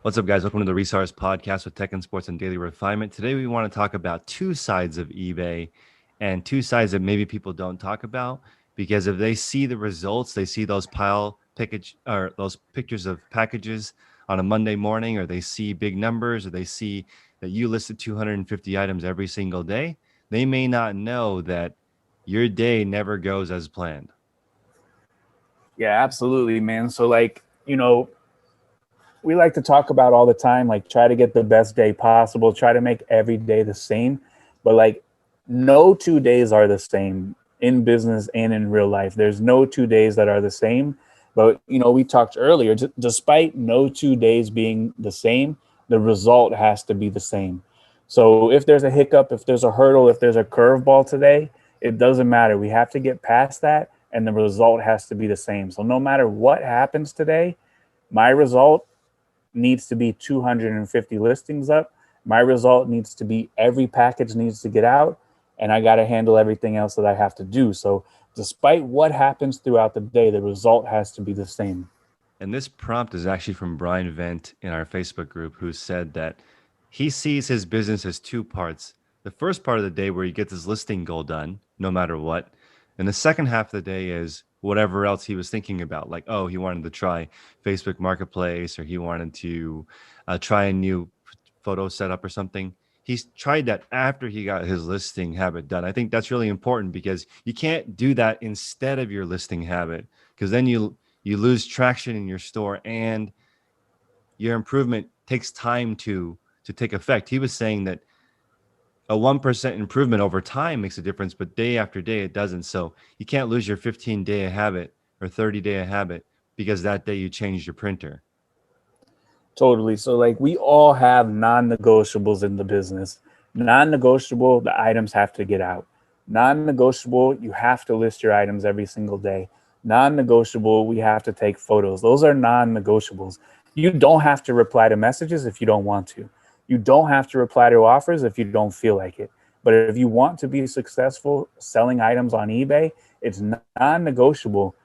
What's up, guys? Welcome to the Resars Podcast with Tech and Sports and Daily Refinement. Today, we want to talk about two sides of eBay and two sides that maybe people don't talk about because if they see the results, they see those package or those pictures of packages on a Monday morning, or they see big numbers, or they see that you listed 250 items every single day. They may not know that your day never goes as planned. Yeah, absolutely, man. So, we like to talk about all the time, like, try to get the best day possible, try to make every day the same. But, no 2 days are the same in business and in real life. There's no 2 days that are the same. But, we talked earlier, despite no 2 days being the same, the result has to be the same. So, if there's a hiccup, if there's a hurdle, if there's a curveball today, it doesn't matter. We have to get past that, and the result has to be the same. So, no matter what happens today, my result needs to be 250 listings up. My result needs to be every package needs to get out, and I got to handle everything else that I have to do. So, despite what happens throughout the day, the result has to be the same. And this prompt is actually from Brian Vent in our Facebook group, who said that he sees his business as two parts. The first part of the day where he gets his listing goal done, no matter what. And the second half of the day is whatever else he was thinking about. Like, oh, he wanted to try Facebook Marketplace, or he wanted to try a new photo setup or something. He's tried that after he got his listing habit done. I think that's really important because you can't do that instead of your listing habit, because then you lose traction in your store and your improvement takes time to take effect. He was saying that a 1% improvement over time makes a difference, but day after day it doesn't. So you can't lose your 15-day a habit or 30-day a habit because that day you changed your printer. Totally. So, we all have non negotiables in the business. Non negotiable, the items have to get out. Non negotiable, you have to list your items every single day. Non negotiable, we have to take photos. Those are non negotiables. You don't have to reply to messages if you don't want to. You don't have to reply to offers if you don't feel like it. But if you want to be successful selling items on eBay, it's non negotiable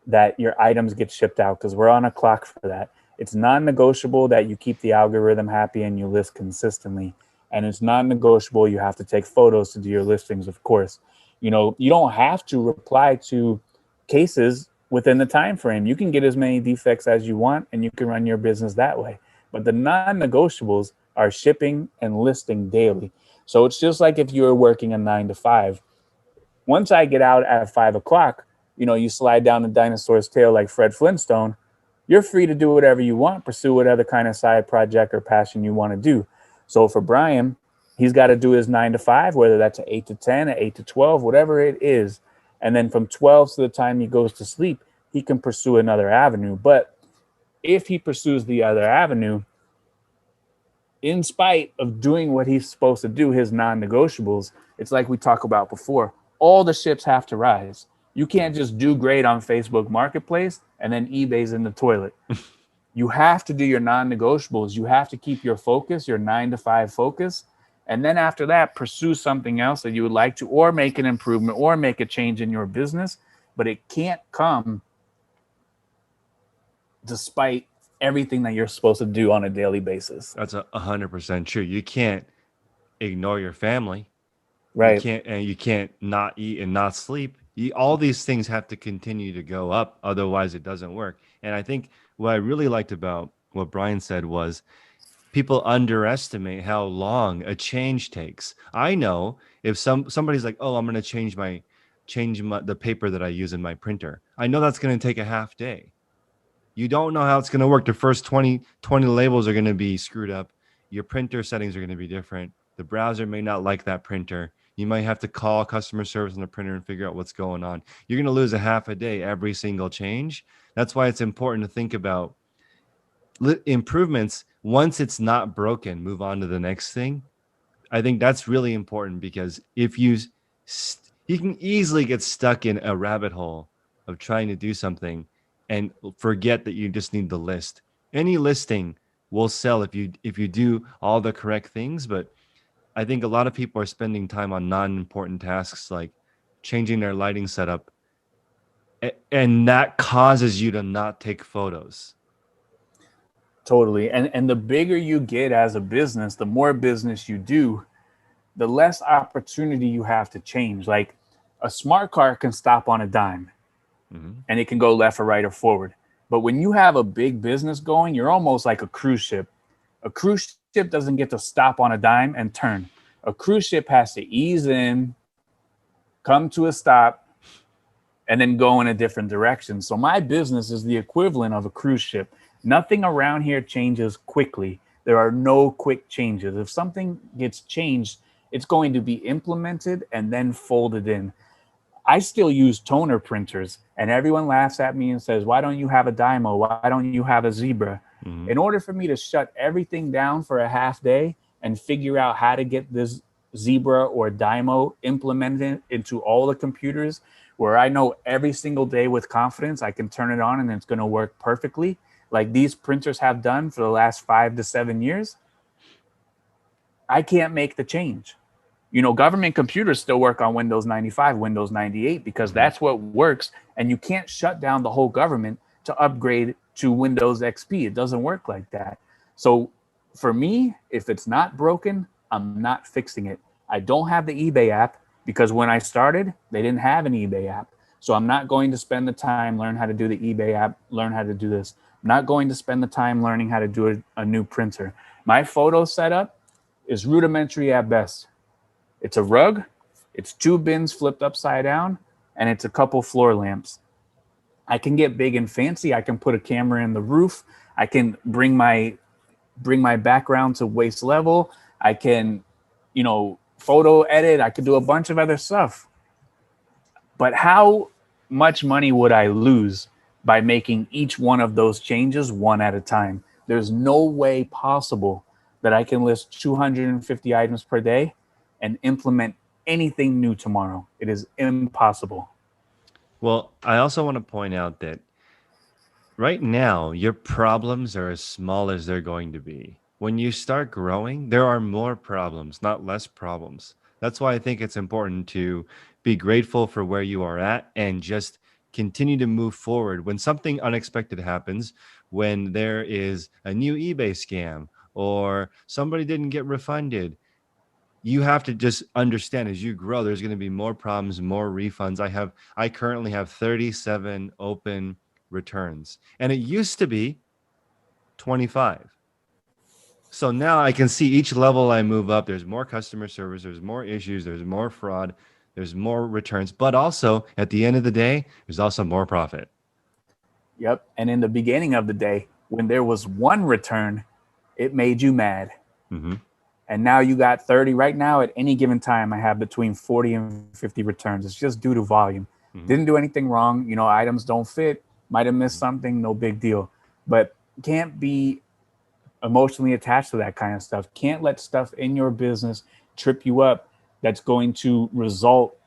that your items get shipped out because we're on a clock for that. It's non-negotiable that you keep the algorithm happy and you list consistently. And it's non-negotiable you have to take photos to do your listings, of course. You don't have to reply to cases within the time frame. You can get as many defects as you want and you can run your business that way. But the non-negotiables are shipping and listing daily. So it's just like if you were working a 9 to 5. Once I get out at 5 o'clock, you slide down the dinosaur's tail like Fred Flintstone. You're free to do whatever you want, pursue whatever kind of side project or passion you want to do. So for Brian, he's got to do his 9 to 5, whether that's an 8 to 10, an 8 to 12, whatever it is. And then from 12 to the time he goes to sleep, he can pursue another avenue. But if he pursues the other avenue, in spite of doing what he's supposed to do, his non negotiables, it's like we talked about before. All the ships have to rise. You can't just do great on Facebook Marketplace and then eBay's in the toilet. You have to do your non negotiables. You have to keep your focus, your 9 to 5 focus. And then after that, pursue something else that you would like to, or make an improvement or make a change in your business. But it can't come despite everything that you're supposed to do on a daily basis. That's 100% true. You can't ignore your family. Right. You can't not eat and not sleep. All these things have to continue to go up, otherwise it doesn't work. And I think what I really liked about what Brian said was people underestimate how long a change takes. I know if somebody's like, "Oh, I'm going to change the paper that I use in my printer." I know that's going to take a half day. You don't know how it's going to work. The first 20 labels are going to be screwed up. Your printer settings are going to be different. The browser may not like that printer. You might have to call customer service on the printer and figure out what's going on. You're going to lose a half a day every single change. That's why it's important to think about improvements. Once it's not broken, move on to the next thing. I think that's really important because if you can easily get stuck in a rabbit hole of trying to do something and forget that you just need the list. Any listing will sell if you do all the correct things, but I think a lot of people are spending time on non-important tasks like changing their lighting setup, and that causes you to not take photos. Totally. And the bigger you get as a business, the more business you do, the less opportunity you have to change. Like a smart car can stop on a dime Hmm. and it can go left or right or forward. But when you have a big business going, you're almost like a cruise ship. A cruise ship doesn't get to stop on a dime and turn. A cruise ship has to ease in, come to a stop, and then go in a different direction. So my business is the equivalent of a cruise ship. Nothing around here changes quickly. There are no quick changes. If something gets changed, it's going to be implemented and then folded in. I still use toner printers, and everyone laughs at me and says, "Why don't you have a Dymo? Why don't you have a Zebra?" Hmm. In order for me to shut everything down for a half day and figure out how to get this Zebra or Dymo implemented into all the computers, where I know every single day with confidence I can turn it on and it's going to work perfectly, like these printers have done for the last 5 to 7 years, I can't make the change. Government computers still work on Windows 95, Windows 98, because Hmm. that's what works. And you can't shut down the whole government to upgrade to Windows XP. It doesn't work like that. So for me, if it's not broken, I'm not fixing it. I don't have the eBay app because when I started, they didn't have an eBay app. So I'm not going to spend the time learn how to do the eBay app, learn how to do this. I'm not going to spend the time learning how to do a new printer. My photo setup is rudimentary at best. It's a rug, it's two bins flipped upside down, and it's a couple floor lamps. I can get big and fancy. I can put a camera in the roof. I can bring my background to waist level. I can, photo edit. I could do a bunch of other stuff. But how much money would I lose by making each one of those changes one at a time? There's no way possible that I can list 250 items per day and implement anything new tomorrow. It is impossible. Well, I also want to point out that right now, your problems are as small as they're going to be. When you start growing, there are more problems, not less problems. That's why I think it's important to be grateful for where you are at and just continue to move forward. When something unexpected happens, when there is a new eBay scam or somebody didn't get refunded, you have to just understand as you grow, there's going to be more problems, more refunds. I currently have 37 open returns, and it used to be 25. So now I can see each level I move up, there's more customer service, there's more issues, there's more fraud, there's more returns, but also at the end of the day, there's also more profit. Yep. And in the beginning of the day, when there was one return, it made you mad. Hmm. And now you got 30. Right now, at any given time, I have between 40 and 50 returns. It's just due to volume. Hmm. Didn't do anything wrong. Items don't fit, might have missed Hmm. something, no big deal. But can't be emotionally attached to that kind of stuff. Can't let stuff in your business trip you up that's going to result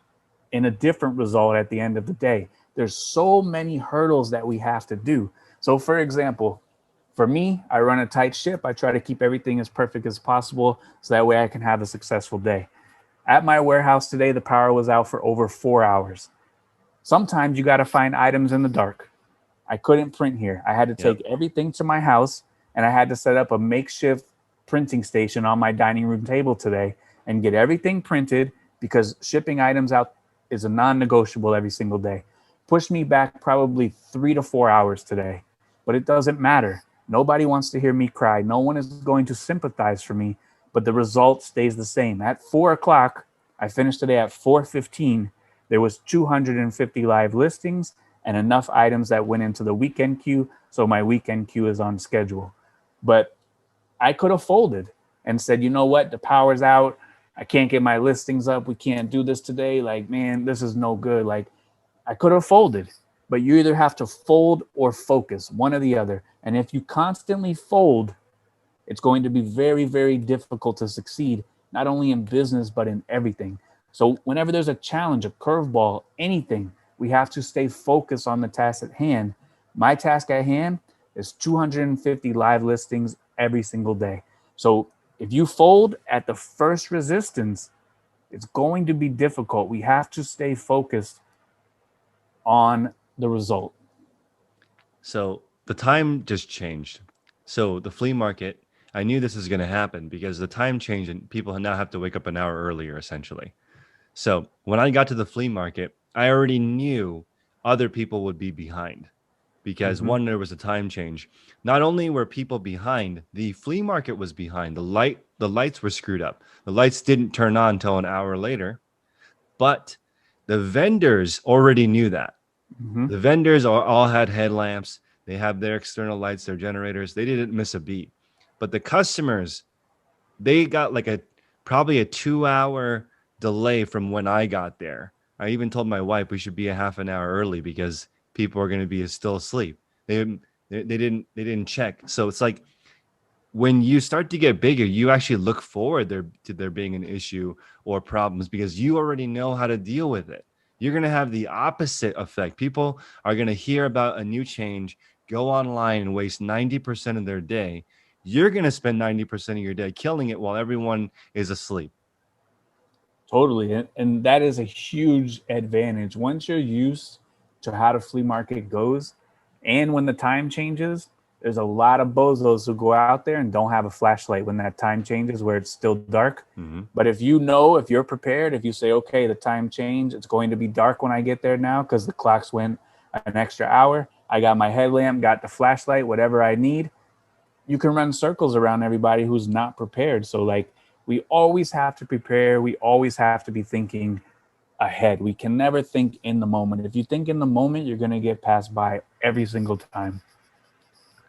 in a different result at the end of the day. There's so many hurdles that we have to do. So, for example, for me, I run a tight ship. I try to keep everything as perfect as possible so that way I can have a successful day. At my warehouse today, the power was out for over 4 hours. Sometimes you got to find items in the dark. I couldn't print here. I had to Yep. take everything to my house and I had to set up a makeshift printing station on my dining room table today and get everything printed because shipping items out is a non negotiable every single day. Pushed me back probably 3 to 4 hours today, but it doesn't matter. Nobody wants to hear me cry. No one is going to sympathize for me, but the result stays the same. At 4 o'clock, I finished today at 4:15. There was 250 live listings and enough items that went into the weekend queue. So my weekend queue is on schedule. But I could have folded and said, you know what, the power's out. I can't get my listings up. We can't do this today. Like, man, this is no good. Like, I could have folded, but you either have to fold or focus, one or the other. And if you constantly fold, it's going to be very, very difficult to succeed, not only in business, but in everything. So, whenever there's a challenge, a curveball, anything, we have to stay focused on the task at hand. My task at hand is 250 live listings every single day. So, if you fold at the first resistance, it's going to be difficult. We have to stay focused on the result. So the time just changed. So the flea market, I knew this was going to happen because the time change and people now have to wake up an hour earlier, essentially. So when I got to the flea market, I already knew other people would be behind because Mm-hmm. one, there was a time change. Not only were people behind, the flea market was behind. The lights were screwed up. The lights didn't turn on until an hour later, but the vendors already knew that. Mm-hmm. The vendors all had headlamps. They have their external lights, their generators. They didn't miss a beat. But the customers, they got like probably a 2 hour delay from when I got there. I even told my wife we should be a half an hour early because people are going to be still asleep. They didn't check. So it's like when you start to get bigger, you actually look forward to there being an issue or problems because you already know how to deal with it. You're going to have the opposite effect. People are going to hear about a new change, go online and waste 90% of their day. You're going to spend 90% of your day killing it while everyone is asleep. Totally. And that is a huge advantage. Once you're used to how the flea market goes, and when the time changes, there's a lot of bozos who go out there and don't have a flashlight when that time changes where it's still dark. Mm-hmm. But if you know, if you're prepared, if you say, okay, the time change, it's going to be dark when I get there now because the clocks went an extra hour. I got my headlamp, got the flashlight, whatever I need. You can run circles around everybody who's not prepared. So, like, we always have to prepare. We always have to be thinking ahead. We can never think in the moment. If you think in the moment, you're going to get passed by every single time.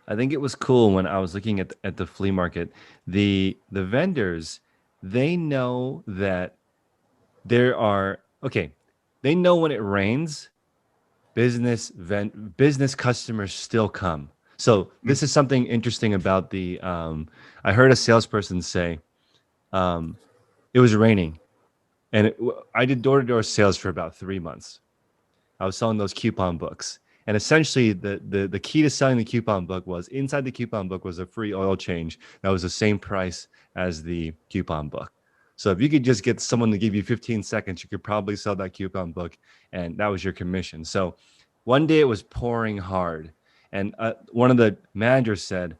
I think it was cool when I was looking at the flea market. The vendors, they know that there are okay. They know when it rains, business customers still come. So this is something interesting about the. I heard a salesperson say it was raining, and I did door to door sales for about 3 months. I was selling those coupon books. And essentially, the key to selling the coupon book was inside the coupon book was a free oil change that was the same price as the coupon book. So if you could just get someone to give you 15 seconds, you could probably sell that coupon book, and that was your commission. So one day it was pouring hard, and one of the managers said,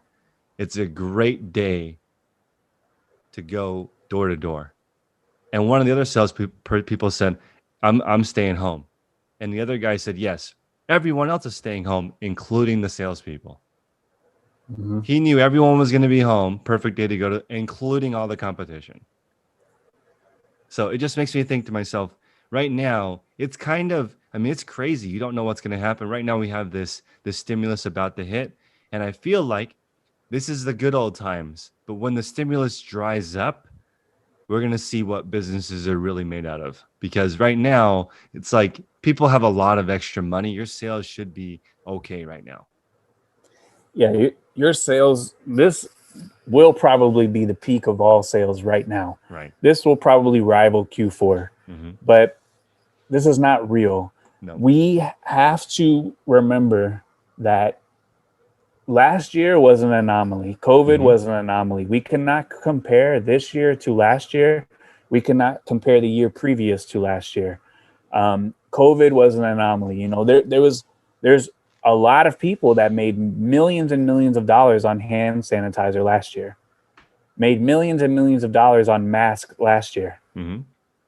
"It's a great day to go door to door." And one of the other sales people said, I'm staying home." And the other guy said, "Yes, everyone else is staying home, including the salespeople." Mm-hmm. He knew everyone was going to be home. Perfect day to go to, including all the competition. So it just makes me think to myself, right now, it's kind of, I mean, it's crazy. You don't know what's going to happen. Right now, we have this stimulus about to hit. And I feel like this is the good old times. But when the stimulus dries up, we're going to see what businesses are really made out of. Because right now, it's like people have a lot of extra money. Your sales should be okay right now. Yeah, your sales, this will probably be the peak of all sales right now. Right. This will probably rival Q4, Mm-hmm. but this is not real. No. We have to remember that last year was an anomaly. COVID Mm-hmm. was an anomaly. We cannot compare this year to last year. We cannot compare the year previous to last year. COVID was an anomaly. You know, there's a lot of people that made millions and millions of dollars on hand sanitizer last year, made millions and millions of dollars on masks last year. Mm-hmm.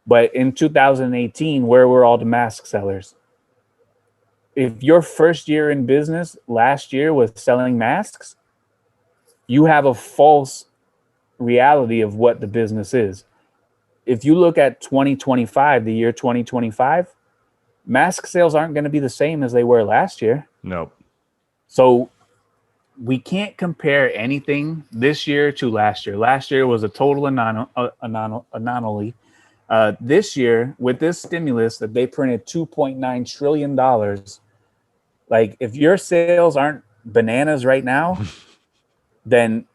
But in 2018, where were all the mask sellers? If your first year in business last year was selling masks, you have a false reality of what the business is. If you look at 2025, the year 2025, mask sales aren't going to be the same as they were last year. Nope. So we can't compare anything this year to last year. Last year was a total anomaly. This year, with this stimulus that they printed $2.9 trillion, like if your sales aren't bananas right now, then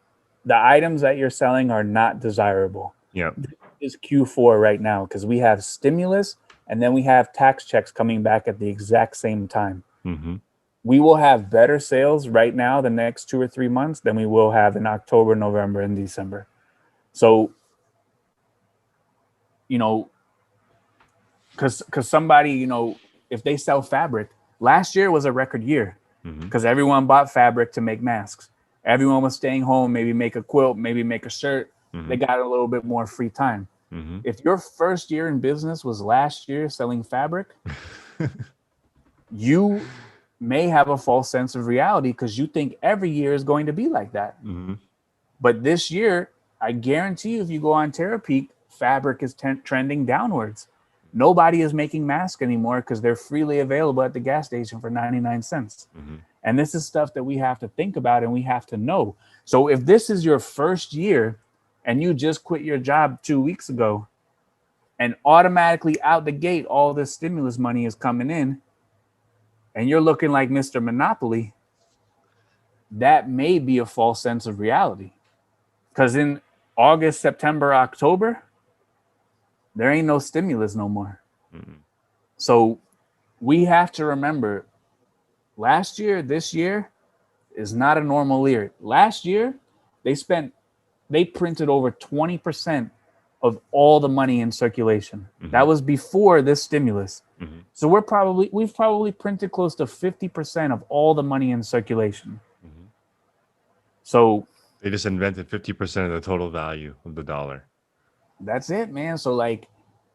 the items that you're selling are not desirable. Yeah. This is Q4 right now because we have stimulus and then we have tax checks coming back at the exact same time. Mm-hmm. We will have better sales right now the next 2 or 3 months than we will have in October, November, and December. So, you know, because somebody, you know, if they sell fabric, last year was a record year because everyone bought fabric to make masks. Everyone was staying home, maybe make a quilt, maybe make a shirt. Mhm. They got a little bit more free time. Mhm. If your first year in business was last year selling fabric, you may have a false sense of reality because you think every year is going to be like that. Mhm. But this year, I guarantee you, if you go on Terapeak, fabric is trending downwards. Nobody is making masks anymore because they're freely available at the gas station for 99 cents. Mhm. And this is stuff that we have to think about and we have to know. So if this is your first year and you just quit your job 2 weeks ago and automatically out the gate, all this stimulus money is coming in and you're looking like Mr. Monopoly, that may be a false sense of reality. Because in August, September, October, there ain't no stimulus no more. Mhm. So we have to remember last year, this year is not a normal year. Last year, they printed over 20% of all the money in circulation. Mhm. That was before this stimulus. Mhm. So we've probably printed close to 50% of all the money in circulation. Mhm. So They just invented 50% of the total value of the dollar. that's it, man. So like,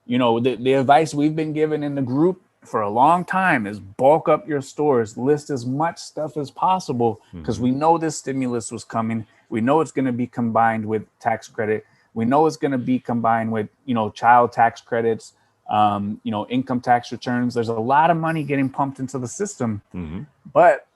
the advice we've been given in the group for a long time is bulk up your stores, list as much stuff as possible because Mhm. we know this stimulus was coming. We know it's going to be combined with tax credit. We know it's going to be combined with, child tax credits, income tax returns. There's a lot of money getting pumped into the system, Mhm. but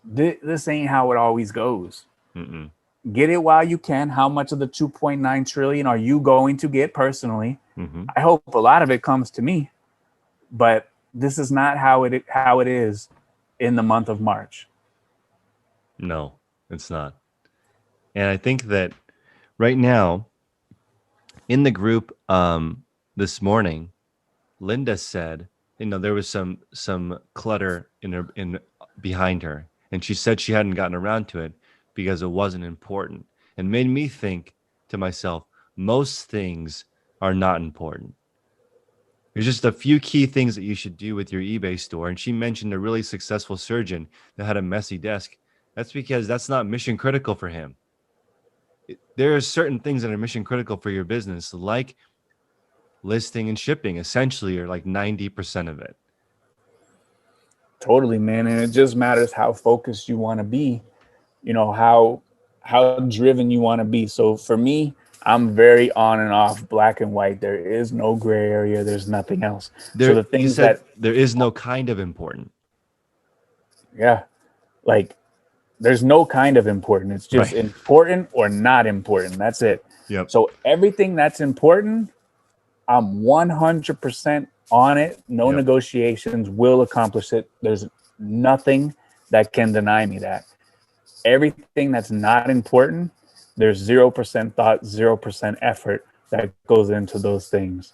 this ain't how it always goes. Mhm. Get it while you can. How much of the 2.9 trillion are you going to get personally? Mhm. I hope a lot of it comes to me, but this is not how it is in the month of March. No, it's not. And I think that right now in the group this morning, Linda said, there was some clutter in behind her, and she said she hadn't gotten around to it because it wasn't important, and made me think to myself, most things are not important. There's just a few key things that you should do with your eBay store. And she mentioned a really successful surgeon that had a messy desk. That's because that's not mission critical for him. There are certain things that are mission critical for your business, like listing and shipping, essentially, are like 90% of it. Totally, man. And it just matters how focused you want to be, how driven you want to be. So for me, I'm very on and off, black and white. There is no gray area. There's nothing else. So There, the you things said that, there is no kind of important. yeah, like there's no kind of important. It's just Right. important or not important. That's it. Yep. So everything that's important, I'm 100% on it. No Yep. negotiations, will accomplish it. There's nothing that can deny me that. Everything that's not important, there's 0% thought, 0% effort that goes into those things.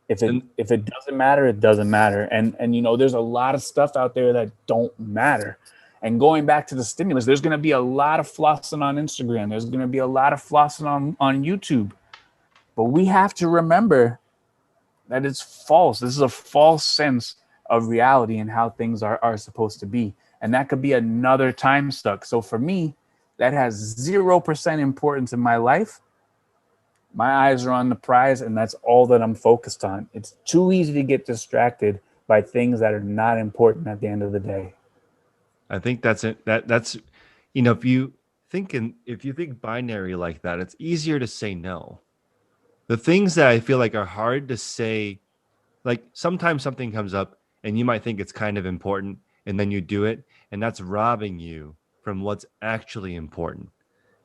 If it And if it doesn't matter, it doesn't matter. And there's a lot of stuff out there that don't matter. And going back to the stimulus, there's going to be a lot of flossing on Instagram. There's going to be a lot of flossing on YouTube. But we have to remember that it's false. This is a false sense of reality and how things are supposed to be. And that could be another time stuck. So for me, that has 0% importance in my life. My eyes are on the prize, and that's all that I'm focused on. It's too easy to get distracted by things that are not important at the end of the day. I think that's it. That's if you think binary like that, it's easier to say no. The things that I feel like are hard to say, like sometimes something comes up and you might think it's kind of important and then you do it, and that's robbing you from what's actually important.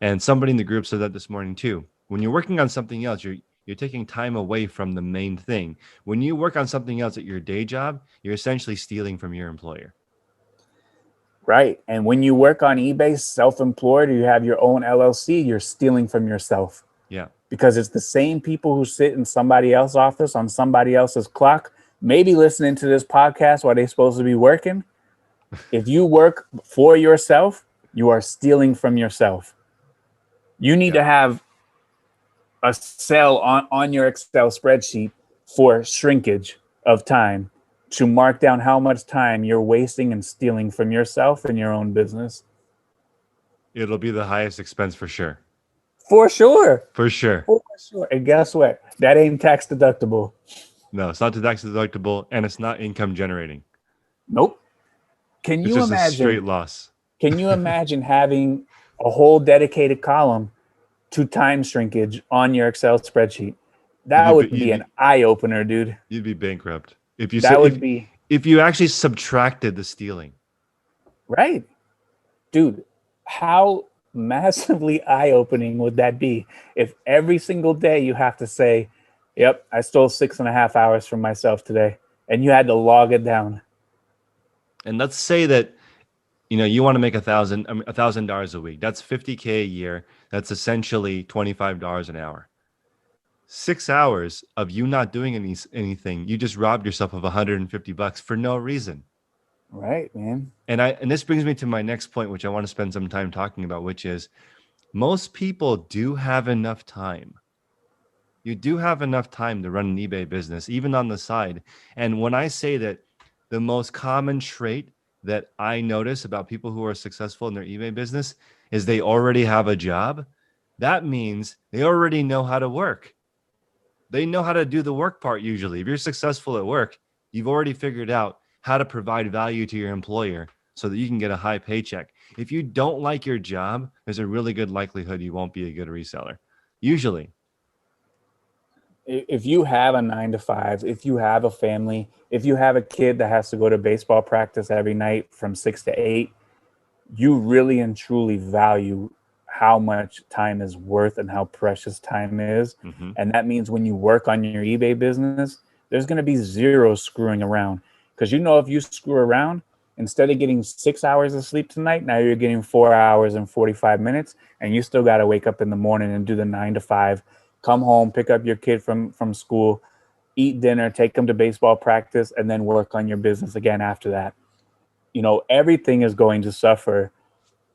And somebody in the group said that this morning too. When you're working on something else, you're taking time away from the main thing. When you work on something else at your day job, you're essentially stealing from your employer. Right. And when you work on eBay self-employed or you have your own LLC, you're stealing from yourself. Yeah. Because it's the same people who sit in somebody else's office on somebody else's clock, maybe listening to this podcast while they're supposed to be working. If you work for yourself, you are stealing from yourself. You need to have a cell on your Excel spreadsheet for shrinkage of time to mark down how much time you're wasting and stealing from yourself and your own business. It'll be the highest expense for sure. For sure. For sure. For sure. And guess what? That ain't tax deductible. No, it's not tax deductible and it's not income generating. Nope. Can It's you just a straight imagine? loss. Can you imagine having a whole dedicated column to time shrinkage on your Excel spreadsheet? That would be an eye opener, dude. You'd be bankrupt. If you That would be if you actually subtracted the stealing. right. Dude, how massively eye opening would that be if every single day you have to say, yep, I stole 6.5 hours from myself today, and you had to log it down. And let's say that you want to make $1,000 a week. That's $50K a year. That's essentially $25 an hour. 6 hours of you not doing anything, you just robbed yourself of $150 for no reason. Right, man. And this brings me to my next point, which I want to spend some time talking about, which is most people do have enough time. You do have enough time to run an eBay business, even on the side. And when I say that the most common trait that I notice about people who are successful in their eBay business is they already have a job, that means they already know how to work. They know how to do the work part usually. If you're successful at work, you've already figured out how to provide value to your employer so that you can get a high paycheck. If you don't like your job, there's a really good likelihood you won't be a good reseller. Usually. If you have a 9 to 5, if you have a family, if you have a kid that has to go to baseball practice every night from 6 to 8, you really and truly value how much time is worth and how precious time is. Mm-hmm. And that means when you work on your eBay business, there's going to be zero screwing around. Because if you screw around, instead of getting 6 hours of sleep tonight, now you're getting 4 hours and 45 minutes, and you still got to wake up in the morning and do the 9 to 5, come home, pick up your kid from school, eat dinner, take them to baseball practice, and then work on your business again after that. Everything is going to suffer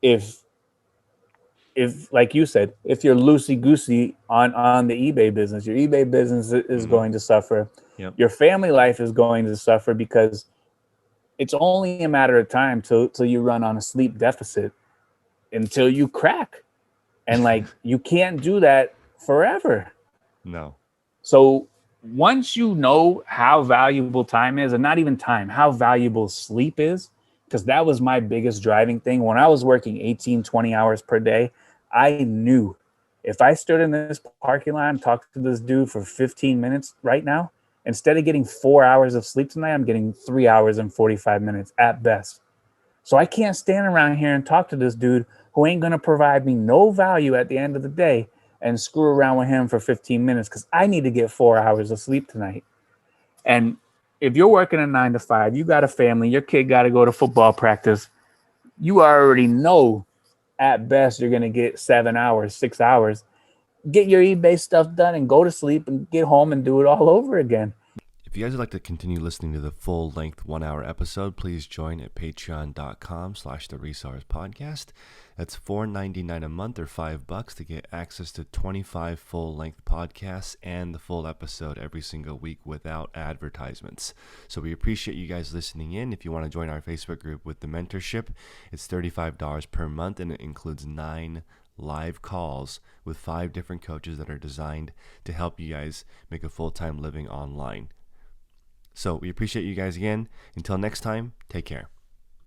if like you said, if you're loosey-goosey on the eBay business, your eBay business is going to suffer. Yep. Your family life is going to suffer because it's only a matter of time till you run on a sleep deficit until you crack. And you can't do that forever. No. So once you know how valuable time is, and not even time, how valuable sleep is, because that was my biggest driving thing. When I was working 18, 20 hours per day, I knew if I stood in this parking lot and talked to this dude for 15 minutes right now, instead of getting 4 hours of sleep tonight, I'm getting 3 hours and 45 minutes at best. So I can't stand around here and talk to this dude who ain't going to provide me no value at the end of the day and screw around with him for 15 minutes because I need to get 4 hours of sleep tonight. And if you're working a 9 to 5, you got a family, your kid got to go to football practice, you already know at best you're going to get 7 hours, 6 hours. Get your eBay stuff done and go to sleep and get home and do it all over again. If you guys would like to continue listening to the full-length 1-hour episode, please join at patreon.com/theresellers podcast. That's $4.99 a month or $5 to get access to 25 full-length podcasts and the full episode every single week without advertisements. So we appreciate you guys listening in. If you want to join our Facebook group with the mentorship, it's $35 per month, and it includes 9 live calls with 5 different coaches that are designed to help you guys make a full-time living online. So we appreciate you guys again. Until next time, take care.